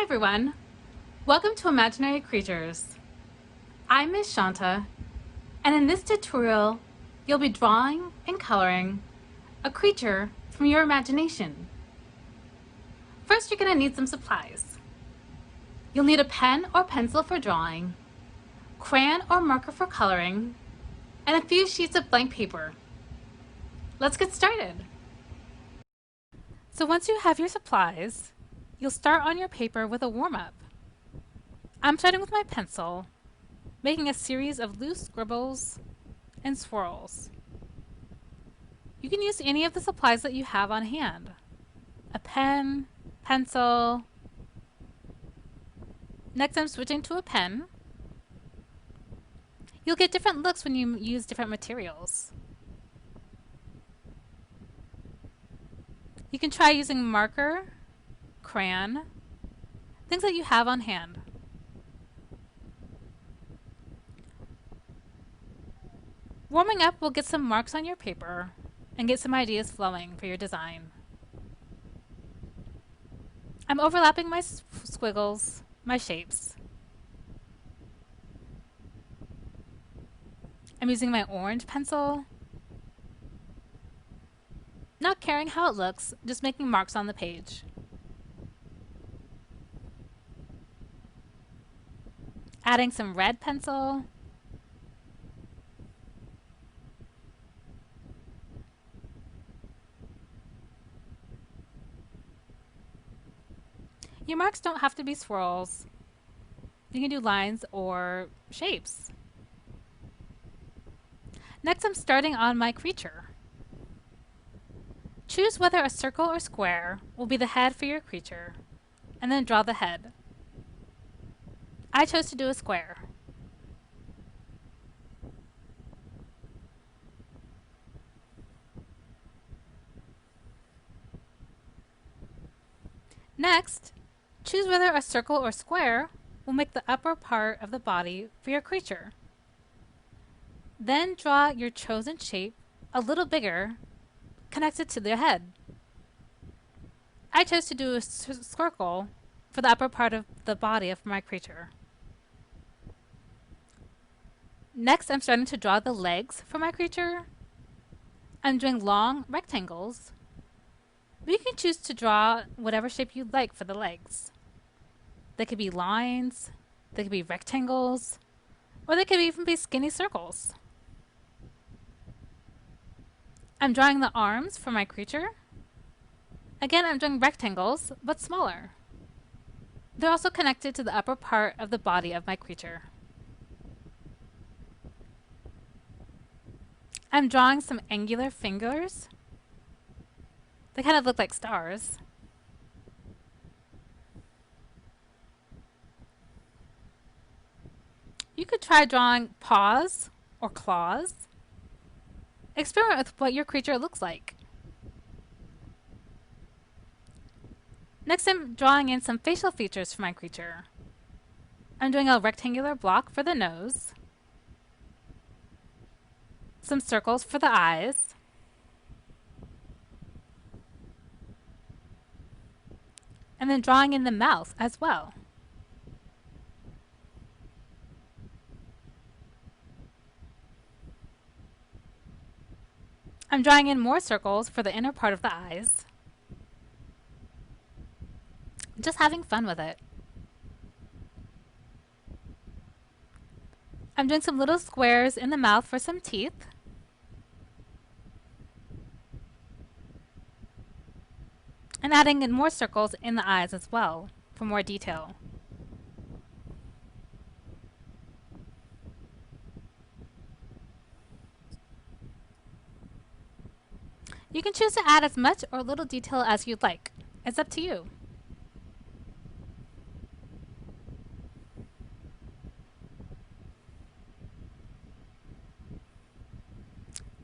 everyone, welcome to Imaginary Creatures. I'm Miss Shanta, and in this tutorial, you'll be drawing and coloring a creature from your imagination. First, you're going to need some supplies. You'll need a pen or pencil for drawing, crayon or marker for coloring, and a few sheets of blank paper. Let's get started. So once you have your supplies, you'll start on your paper with a warm-up. I'm starting with my pencil, making a series of loose scribbles and swirls. You can use any of the supplies that you have on hand. A pen, pencil. Next I'm switching to a pen. You'll get different looks when you use different materials. You can try using marker, crayon, things that you have on hand. Warming up will get some marks on your paper and get some ideas flowing for your design. I'm overlapping my squiggles, my shapes. I'm using my orange pencil. Not caring how it looks, just making marks on the page. Adding some red pencil. Your marks don't have to be swirls. You can do lines or shapes. Next, I'm starting on my creature. Choose whether a circle or square will be the head for your creature, and then draw the head. I chose to do a square. Next, choose whether a circle or square will make the upper part of the body for your creature. Then draw your chosen shape a little bigger, connected to the head. I chose to do a circle for the upper part of the body of my creature. Next, I'm starting to draw the legs for my creature. I'm doing long rectangles. But you can choose to draw whatever shape you'd like for the legs. They could be lines, they could be rectangles, or they could even be skinny circles. I'm drawing the arms for my creature. Again, I'm doing rectangles, but smaller. They're also connected to the upper part of the body of my creature. I'm drawing some angular fingers. They kind of look like stars. You could try drawing paws or claws. Experiment with what your creature looks like. Next, I'm drawing in some facial features for my creature. I'm doing a rectangular block for the nose, some circles for the eyes, and then drawing in the mouth as well. I'm drawing in more circles for the inner part of the eyes. Just having fun with it. I'm doing some little squares in the mouth for some teeth. And adding in more circles in the eyes as well for more detail. You can choose to add as much or little detail as you'd like. It's up to you.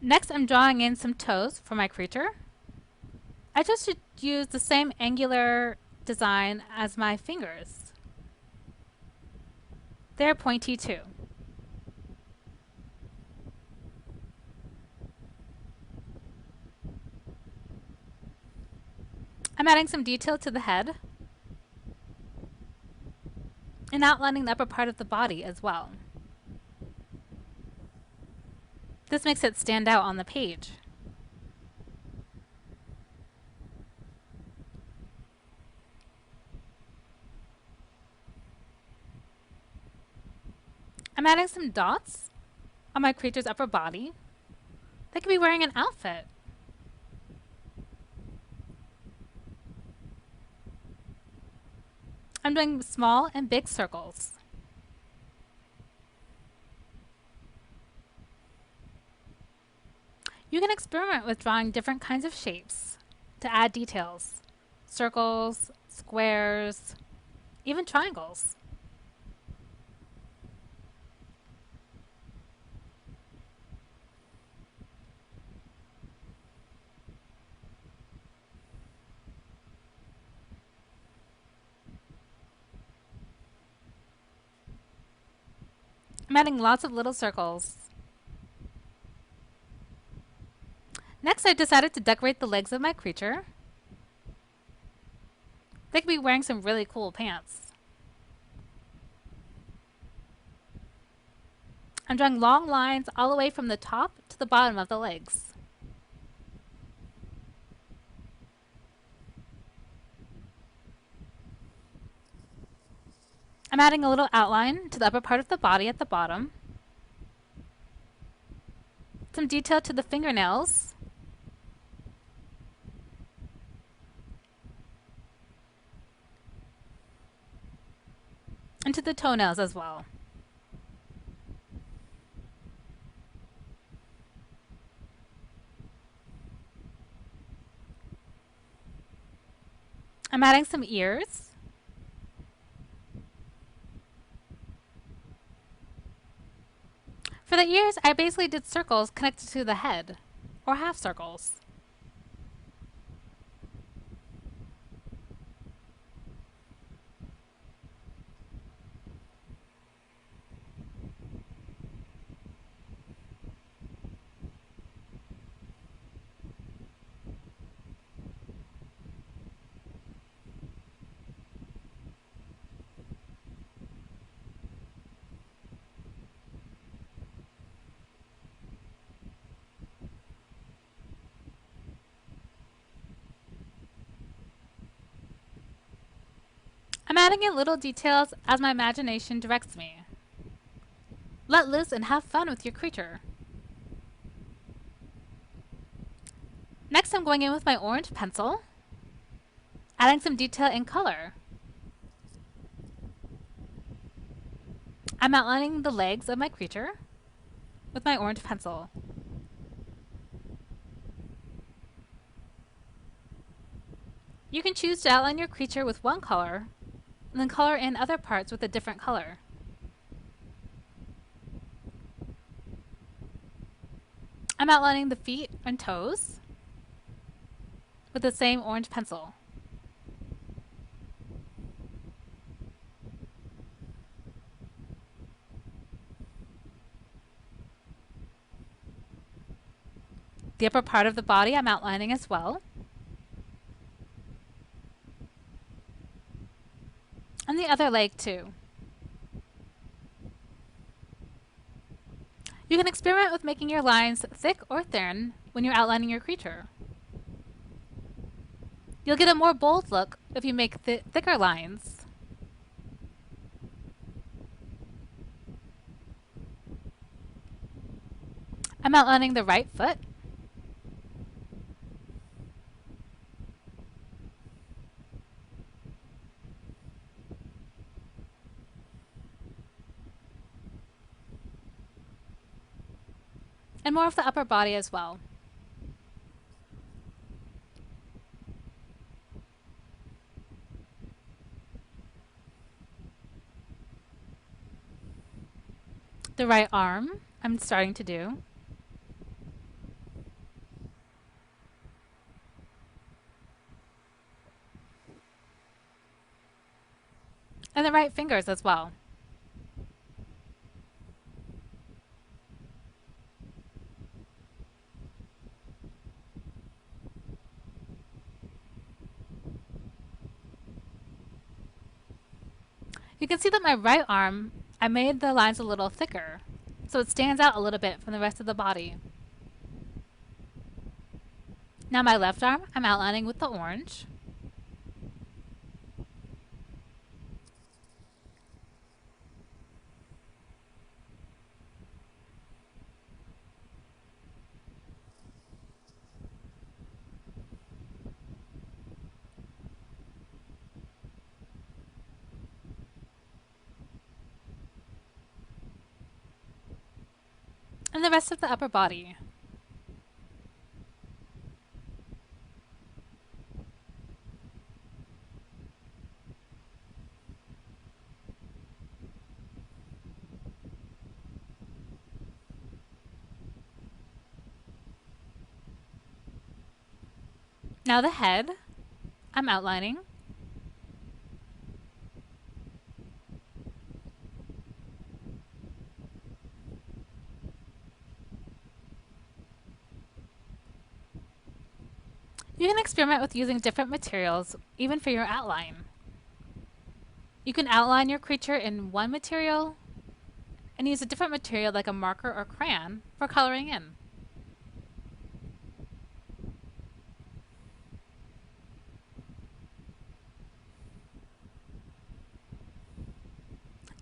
Next, I'm drawing in some toes for my creature. I chose to use the same angular design as my fingers. They're pointy too. I'm adding some detail to the head. and outlining the upper part of the body as well. This makes it stand out on the page. I'm adding some dots on my creature's upper body. They could be wearing an outfit. I'm doing small and big circles. You can experiment with drawing different kinds of shapes to add details. Circles, squares, even triangles. I'm adding lots of little circles. Next, I decided to decorate the legs of my creature. They could be wearing some really cool pants. I'm drawing long lines all the way from the top to the bottom of the legs. I'm adding a little outline to the upper part of the body at the bottom. Some detail to the fingernails. And to the toenails as well. I'm adding some ears. For the ears, I basically did circles connected to the head, or half circles. I'm adding in little details as my imagination directs me. Let loose and have fun with your creature. Next, I'm going in with my orange pencil, adding some detail in color. I'm outlining the legs of my creature with my orange pencil. You can choose to outline your creature with one color and then color in other parts with a different color. I'm outlining the feet and toes with the same orange pencil. The upper part of the body I'm outlining as well. And the other leg too. You can experiment with making your lines thick or thin when you're outlining your creature. You'll get a more bold look if you make thicker lines. I'm outlining the right foot. And more of the upper body as well. The right arm I'm starting to do. And the right fingers as well. You can see that my right arm, I made the lines a little thicker, so it stands out a little bit from the rest of the body. Now my left arm, I'm outlining with the orange. And the rest of the upper body. Now the head, I'm outlining. You can experiment with using different materials, even for your outline. You can outline your creature in one material and use a different material like a marker or crayon for coloring in.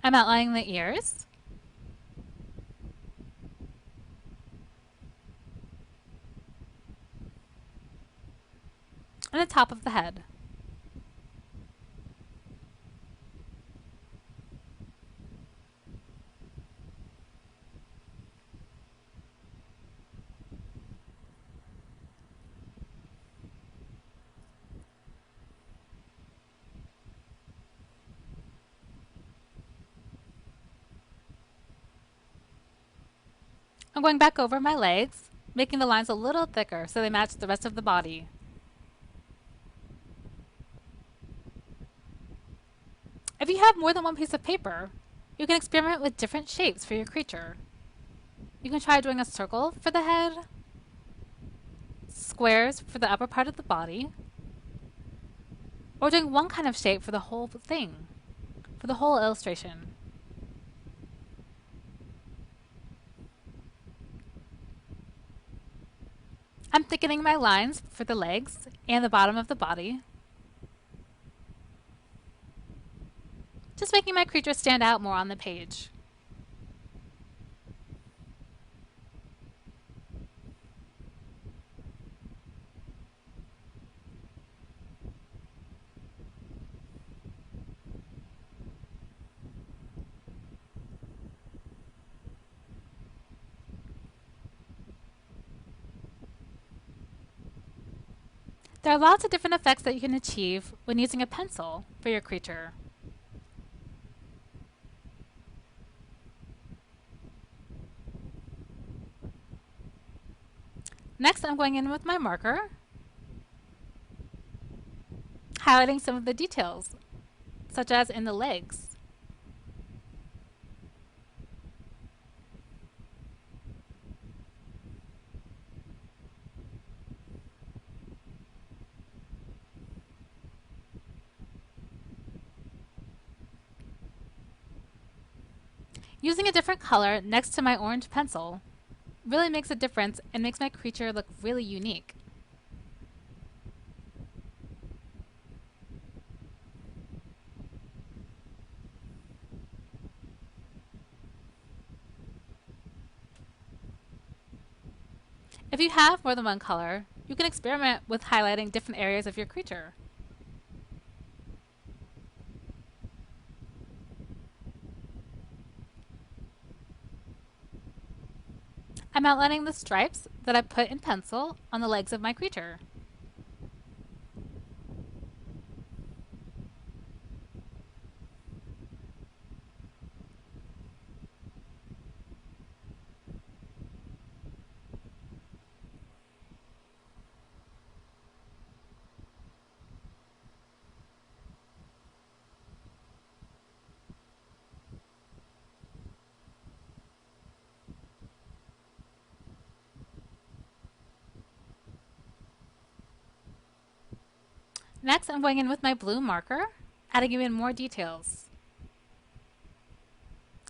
I'm outlining the ears, and the top of the head. I'm going back over my legs, making the lines a little thicker so they match the rest of the body. If you have more than one piece of paper, you can experiment with different shapes for your creature. You can try doing a circle for the head, squares for the upper part of the body, or doing one kind of shape for the whole thing, for the whole illustration. I'm thickening my lines for the legs and the bottom of the body, just making my creature stand out more on the page. There are lots of different effects that you can achieve when using a pencil for your creature. Next, I'm going in with my marker, highlighting some of the details, such as in the legs. Using a different color next to my orange pencil really makes a difference and makes my creature look really unique. If you have more than one color, you can experiment with highlighting different areas of your creature. I'm outlining the stripes that I put in pencil on the legs of my creature. Next, I'm going in with my blue marker, adding even more details.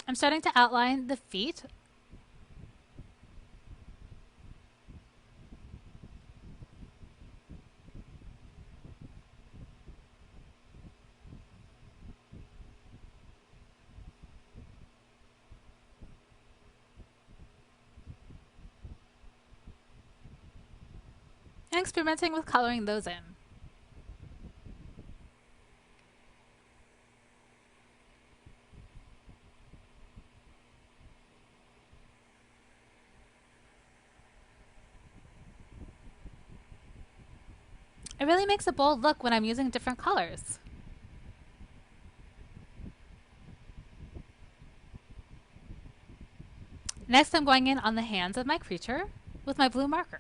I'm starting to outline the feet. And experimenting with coloring those in. It really makes a bold look when I'm using different colors. Next, I'm going in on the hands of my creature with my blue marker.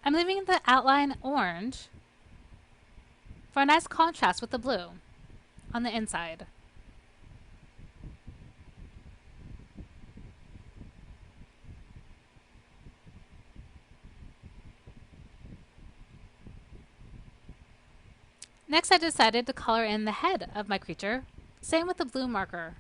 I'm leaving the outline orange for a nice contrast with the blue on the inside. Next, I decided to color in the head of my creature, same with the blue marker.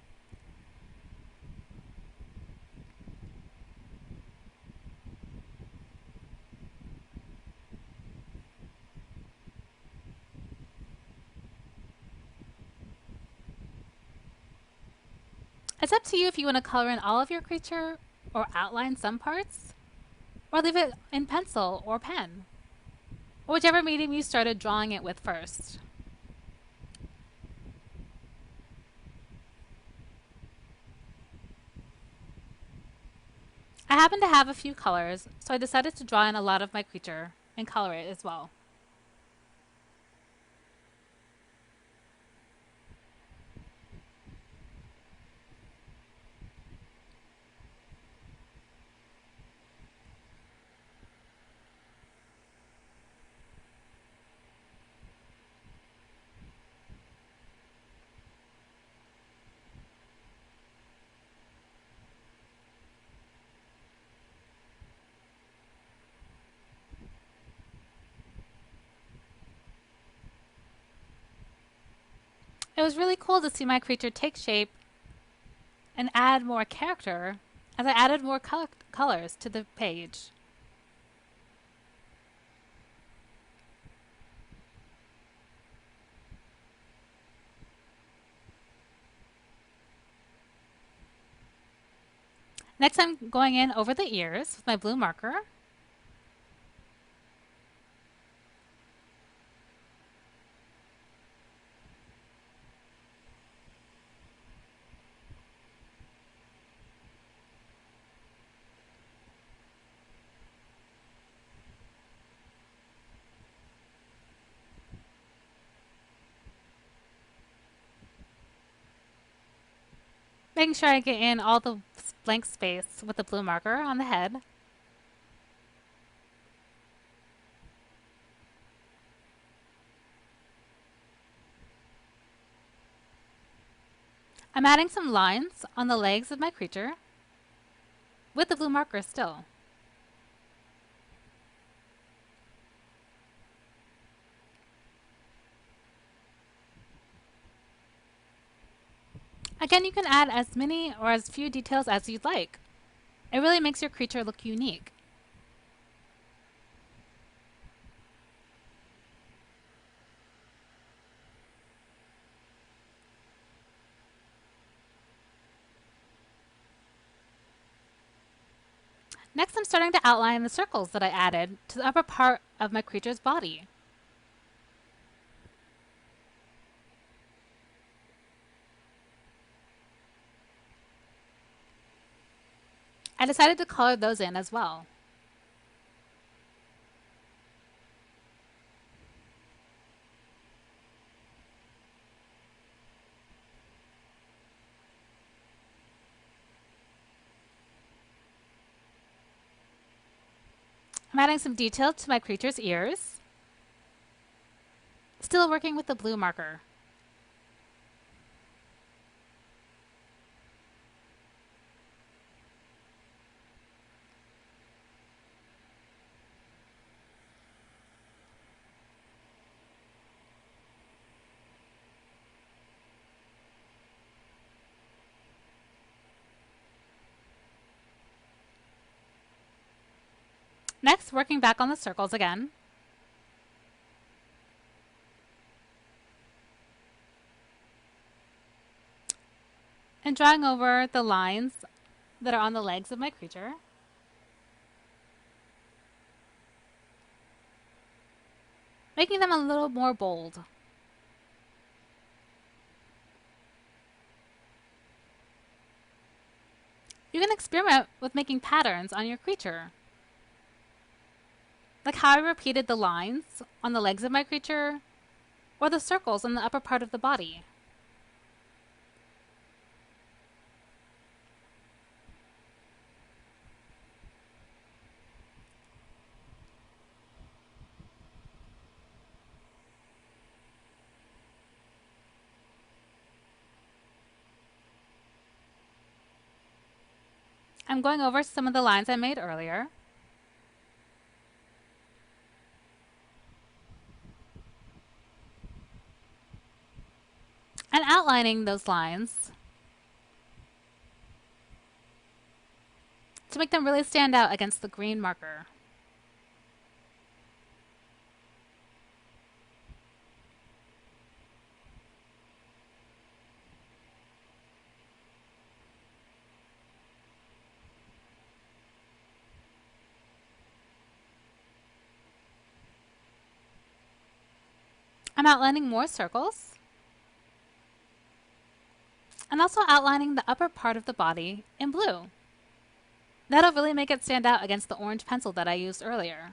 It's up to you if you want to color in all of your creature or outline some parts, or leave it in pencil or pen, or whichever medium you started drawing it with first. I happen to have a few colors, so I decided to draw in a lot of my creature and color it as well. It was really cool to see my creature take shape and add more character as I added more colors to the page. Next, I'm going in over the ears with my blue marker. Making sure I get in all the blank space with the blue marker on the head. I'm adding some lines on the legs of my creature with the blue marker still. Again, you can add as many or as few details as you'd like. It really makes your creature look unique. Next, I'm starting to outline the circles that I added to the upper part of my creature's body. I decided to color those in as well. I'm adding some detail to my creature's ears. Still working with the blue marker. Next, working back on the circles again. And drawing over the lines that are on the legs of my creature. Making them a little more bold. You can experiment with making patterns on your creature. Like how I repeated the lines on the legs of my creature, or the circles on the upper part of the body. I'm going over some of the lines I made earlier. And outlining those lines to make them really stand out against the green marker. I'm outlining more circles. And also outlining the upper part of the body in blue. That'll really make it stand out against the orange pencil that I used earlier.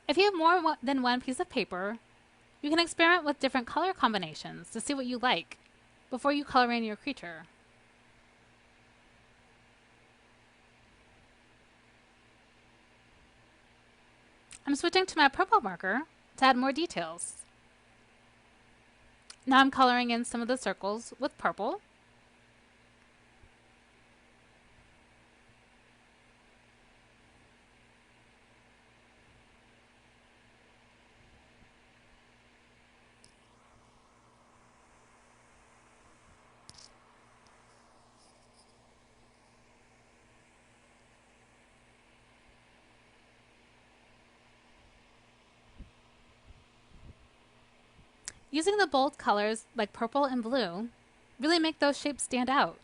If you have more than one piece of paper, you can experiment with different color combinations to see what you like before you color in your creature. I'm switching to my purple marker to add more details. Now I'm coloring in some of the circles with purple. Using the bold colors like purple and blue really make those shapes stand out.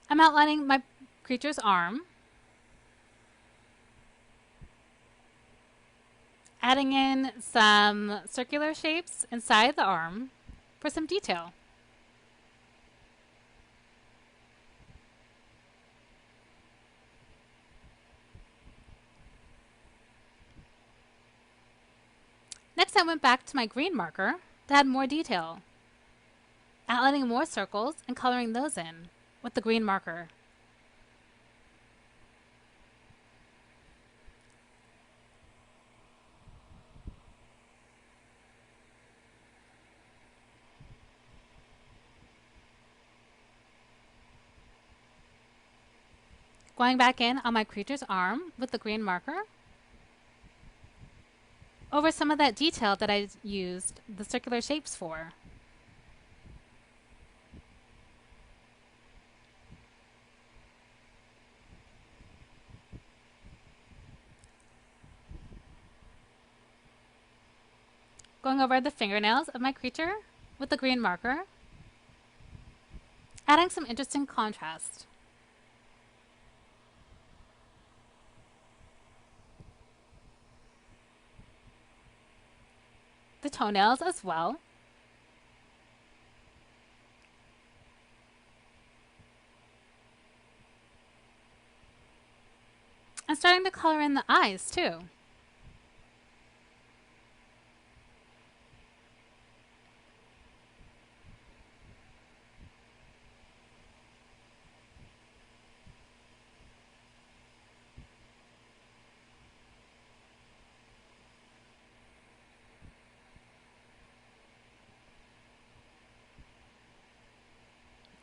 I'm outlining my creature's arm, adding in some circular shapes inside the arm for some detail. Next, I went back to my green marker to add more detail, outlining more circles and coloring those in with the green marker. Going back in on my creature's arm with the green marker, over some of that detail that I used the circular shapes for. Going over the fingernails of my creature with the green marker, adding some interesting contrast. the toenails as well. I'm starting to color in the eyes too.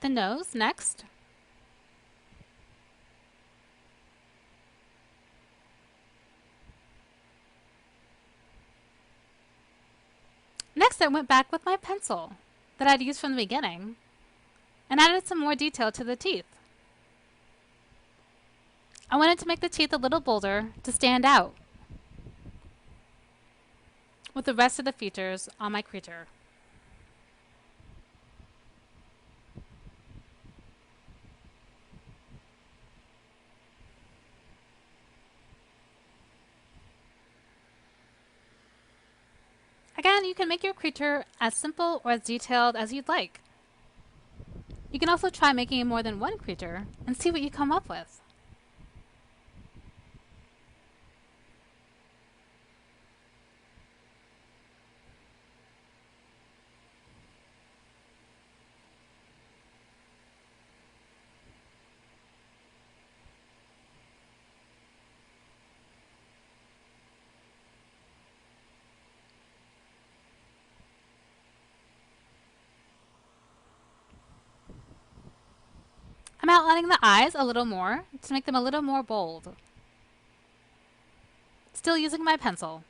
The nose next. Next, I went back with my pencil that I'd used from the beginning and added some more detail to the teeth. I wanted to make the teeth a little bolder to stand out with the rest of the features on my creature. Again, you can make your creature as simple or as detailed as you'd like. You can also try making more than one creature and see what you come up with. I'm outlining the eyes a little more to make them a little more bold. Still using my pencil.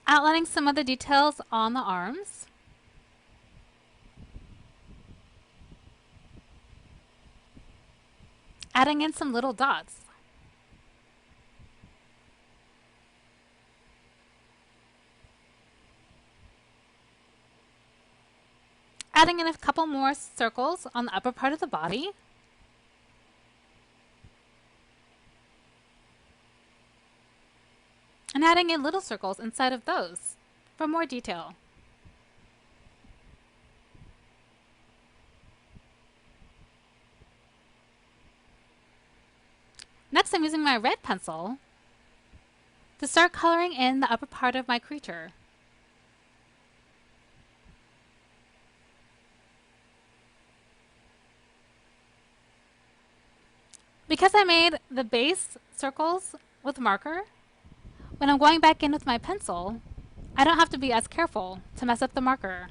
Outlining some of the details on the arms. Adding in some little dots. Adding in a couple more circles on the upper part of the body. And adding in little circles inside of those for more detail. Next, I'm using my red pencil to start coloring in the upper part of my creature. Because I made the base circles with marker, when I'm going back in with my pencil, I don't have to be as careful to mess up the marker.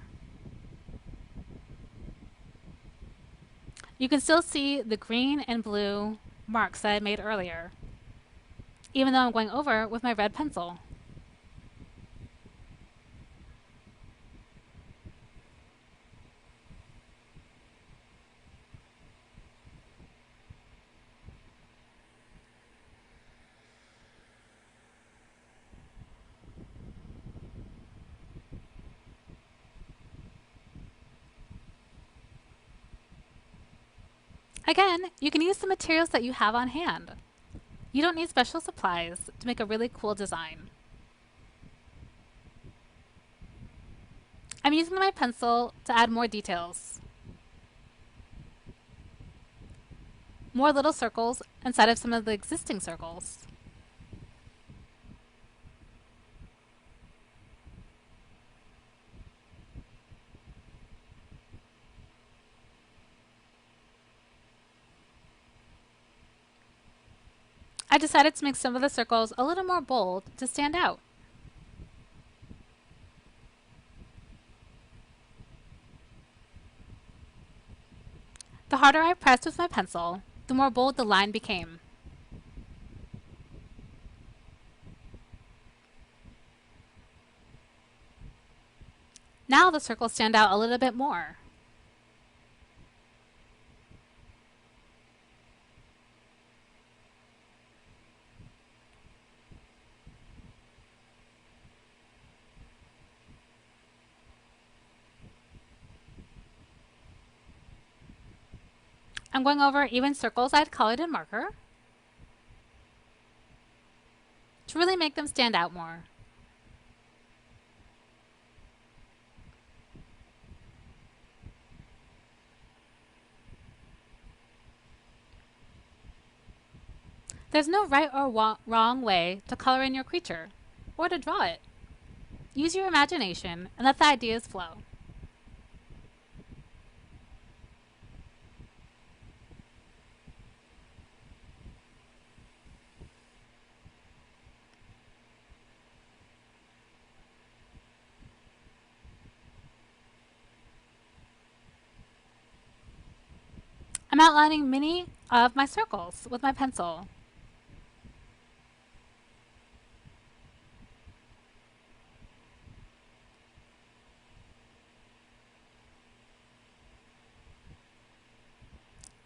You can still see the green and blue marks that I made earlier, even though I'm going over with my red pencil. Again, you can use the materials that you have on hand. You don't need special supplies to make a really cool design. I'm using my pencil to add more details. More little circles inside of some of the existing circles. I decided to make some of the circles a little more bold to stand out. The harder I pressed with my pencil, the more bold the line became. Now the circles stand out a little bit more. I'm going over even circles I'd colored in marker to really make them stand out more. There's no right or wrong way to color in your creature or to draw it. Use your imagination and let the ideas flow. I'm outlining many of my circles with my pencil.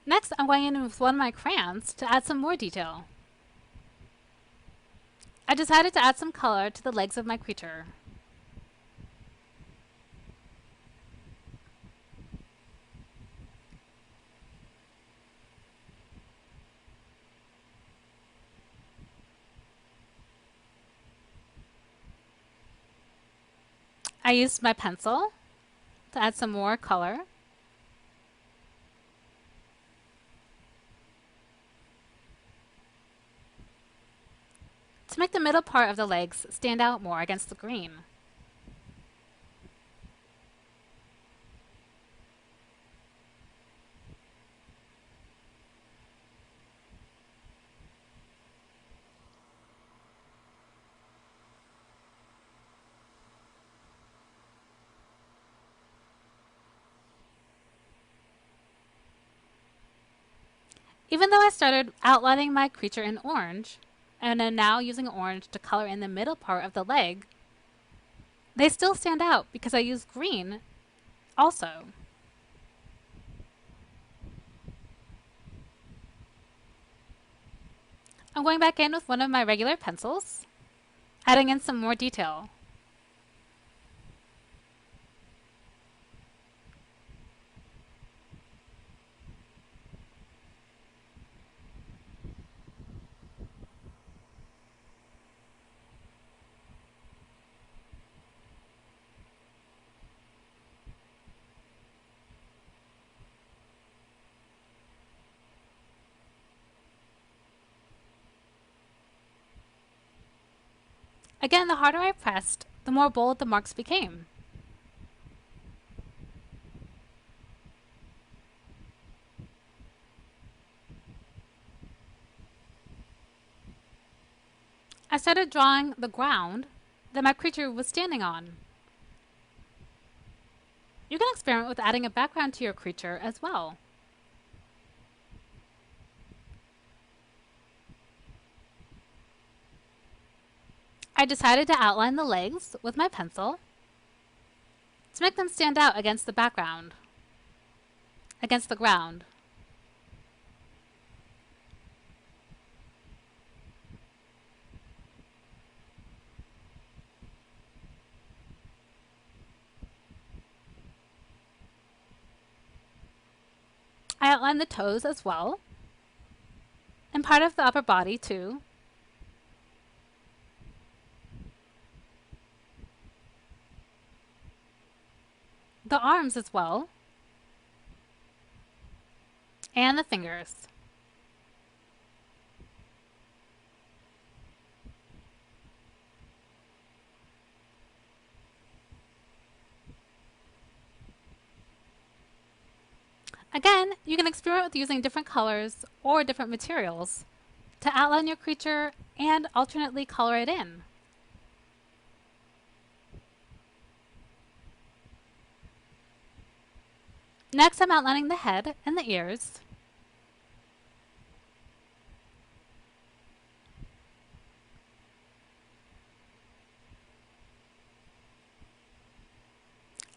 Next, I'm going in with one of my crayons to add some more detail. I decided to add some color to the legs of my creature. I used my pencil to add some more color. To make the middle part of the legs stand out more against the green. Even though I started outlining my creature in orange, and am now using orange to color in the middle part of the leg, they still stand out because I used green also. I'm going back in with one of my regular pencils, adding in some more detail. Again, the harder I pressed, the more bold the marks became. I started drawing the ground that my creature was standing on. You can experiment with adding a background to your creature as well. I decided to outline the legs with my pencil to make them stand out against the background, against the ground. I outlined the toes as well, and part of the upper body too. The arms as well, and the fingers. Again, you can experiment with using different colors or different materials to outline your creature and alternately color it in. Next, I'm outlining the head and the ears.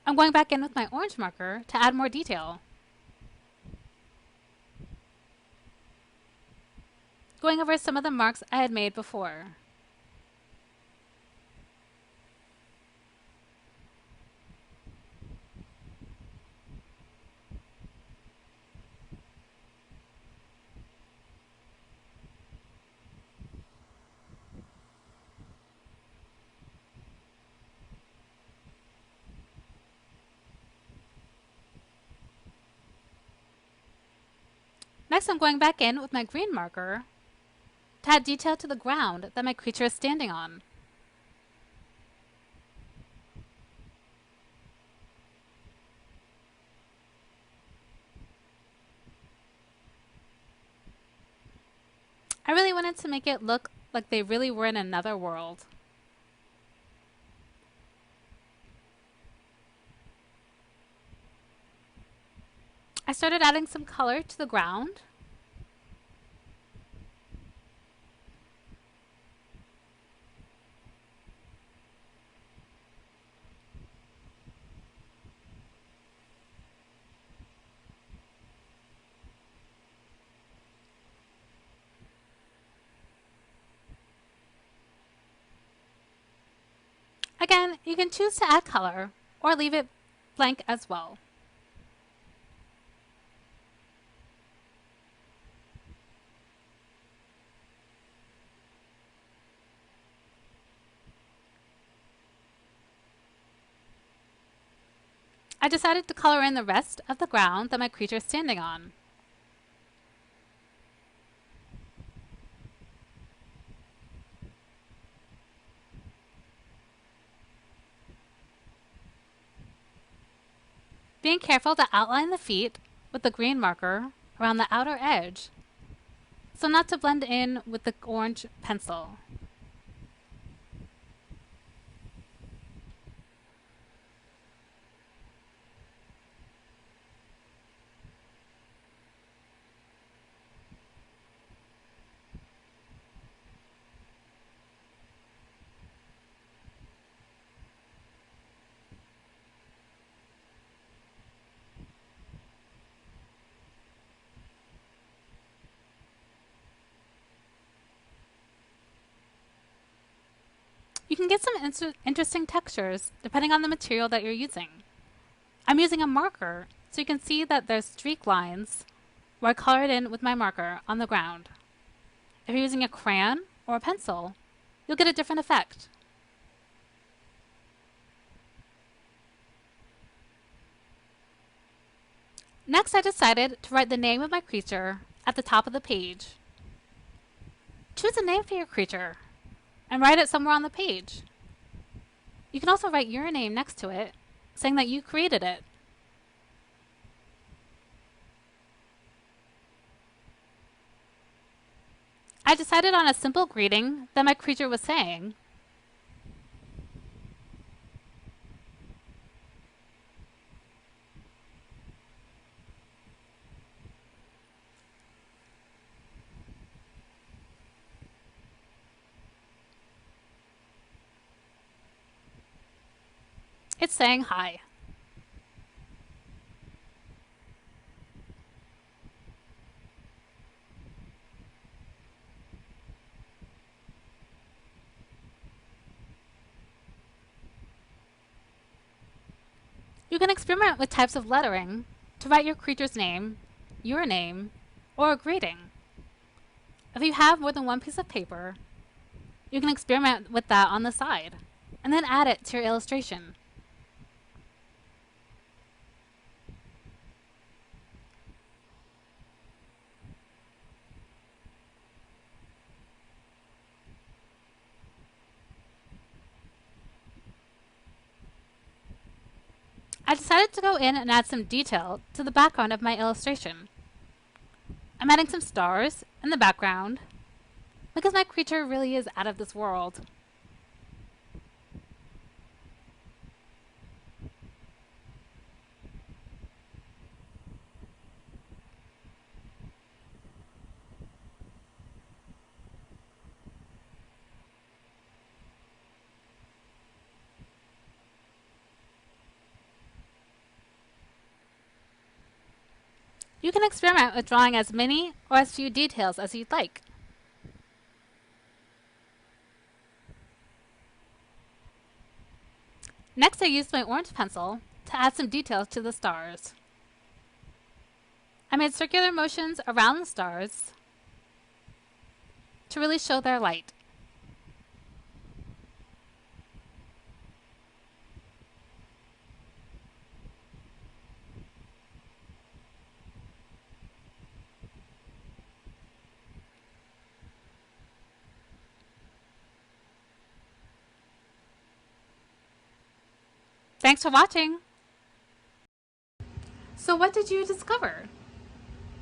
I'm going back in with my orange marker to add more detail. Going over some of the marks I had made before. Next, I'm going back in with my green marker to add detail to the ground that my creature is standing on. I really wanted to make it look like they really were in another world. I started adding some color to the ground. Again, you can choose to add color or leave it blank as well. I decided to color in the rest of the ground that my creature is standing on. Being careful to outline the feet with the green marker around the outer edge so not to blend in with the orange pencil. You can get some interesting textures depending on the material that you're using. I'm using a marker, so you can see that there's streak lines where I colored in with my marker on the ground. If you're using a crayon or a pencil, you'll get a different effect. Next, I decided to write the name of my creature at the top of the page. Choose a name for your creature and write it somewhere on the page. You can also write your name next to it, saying that you created it. I decided on a simple greeting that my creature was saying. It's saying hi. You can experiment with types of lettering to write your creature's name, your name, or a greeting. If you have more than one piece of paper, you can experiment with that on the side, and then add it to your illustration. I decided to go in and add some detail to the background of my illustration. I'm adding some stars in the background because my creature really is out of this world. You can experiment with drawing as many or as few details as you'd like. Next, I used my orange pencil to add some details to the stars. I made circular motions around the stars to really show their light. Thanks for watching. So what did you discover?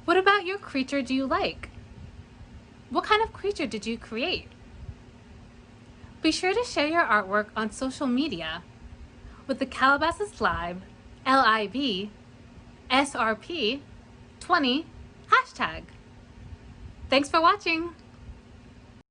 What about your creature do you like? What kind of creature did you create? Be sure to share your artwork on social media with the Calabasas Lib, LIB, SRP 20 hashtag. Thanks for watching.